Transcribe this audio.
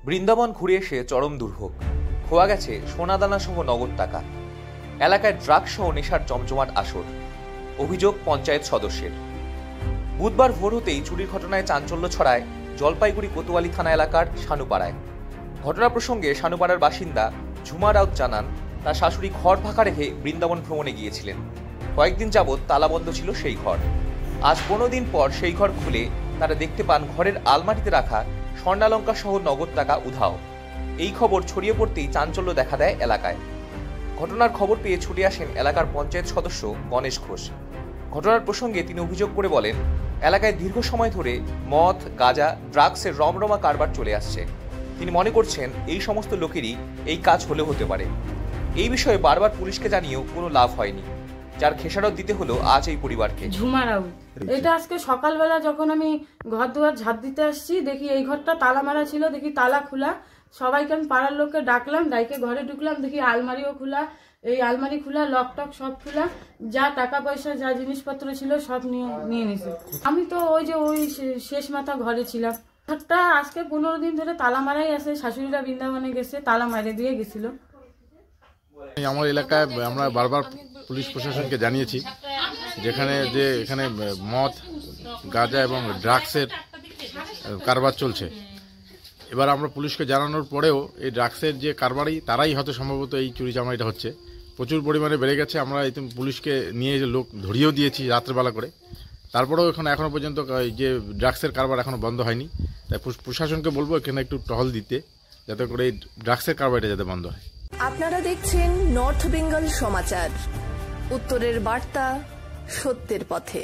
বৃন্দাবন ঘুরে এসে চরম দুর্ভোগ। খোয়া গেছে সোনাদানা সহ নগদ টাকা। এলাকায় ড্রাগস সহ নেশার জমজমাট আসর। অভিযোগ পঞ্চায়েত সদস্যের। বুধবার ভোর হতেই চুরির ঘটনায় চাঞ্চল্য ছড়ায় জলপাইগুড়ি কোতোয়ালি থানা এলাকার শানুপাড়ায়। ঘটনা প্রসঙ্গে শানুপাড়ার বাসিন্দা ঝুমা রাউত জানান, তার শাশুড়ি ঘর ফাঁকা রেখে বৃন্দাবন ভ্রমণে গিয়েছিলেন। কয়েকদিন যাবৎ তালাবন্ধ ছিল সেই ঘর। আজ 15 দিন পর সেই ঘর খুলে তারা দেখতে পান ঘরের আলমারিতে রাখা স্বর্ণালঙ্কার সহ নগদ টাকা উধাও। এই খবর ছড়িয়ে পড়তেই চাঞ্চল্য দেখা দেয় এলাকায়। ঘটনার খবর পেয়ে ছুটে আসেন এলাকার পঞ্চায়েত সদস্য গণেশ ঘোষ। ঘটনার প্রসঙ্গে তিনি অভিযোগ করে বলেন, এলাকায় দীর্ঘ সময় ধরে মদ, গাঁজা, ড্রাগসের রমরমা কারবার চলে আসছে। তিনি মনে করছেন এই সমস্ত লোকেরই এই কাজ হলেও হতে পারে। এই বিষয়ে বারবার পুলিশকে জানিয়েও কোনো লাভ হয়নি, যার খেসারত দিতে হলো আজ এই পরিবারকে। ঝুমা রাউত। এটা আজকে সকালবেলা যখন আমি ঘর দুয়ার ঝাড় দিতে আসছি, দেখি এই ঘরটা তালা মারা ছিল, দেখি তালা খোলা। সবাইকে আমি পাড়ার লোককে ডাকলাম, ডাইকে ঘরে ঢুকলাম, দেখি আলমারিও খোলা। এই আলমারি খোলা, লক টক সব খোলা, যা টাকা পয়সা যা জিনিসপত্র ছিল সব নিয়ে নিছে। আমি তো ওই শেষ মাথা ঘরে ছিলাম। ঘরটা আজকে 15 দিন ধরে তালা মারাই আছে। শাশুড়িরা বৃন্দাবনে গেছে, তালা মারে দিয়ে গেছিল। আমার এলাকায় আমরা বারবার পুলিশ প্রশাসনকে জানিয়েছি এখানে মদ, গাঁজা এবং ড্রাগসের কারবার চলছে। এবার আমরা পুলিশকে জানানোর পরেও এই ড্রাগসের যে কারবারি তারাই হয়তো সম্ভবত এই চুরি চামারিটা হচ্ছে। প্রচুর পরিমাণে বেড়ে গেছে। আমরা পুলিশকে নিয়ে লোক ধরিয়েও দিয়েছি রাত্রেবেলা করে। তারপরেও এখনো পর্যন্ত যে ড্রাগসের কারবার এখনো বন্ধ হয়নি। তাই প্রশাসনকে বলবো এখানে একটু টহল দিতে, যাতে করে এই ড্রাগসের কারবারটা যাতে বন্ধ হয়। আপনারা দেখছেন নর্থ বেঙ্গল সমাচার, উত্তরের বার্তা, সত্যের পথে।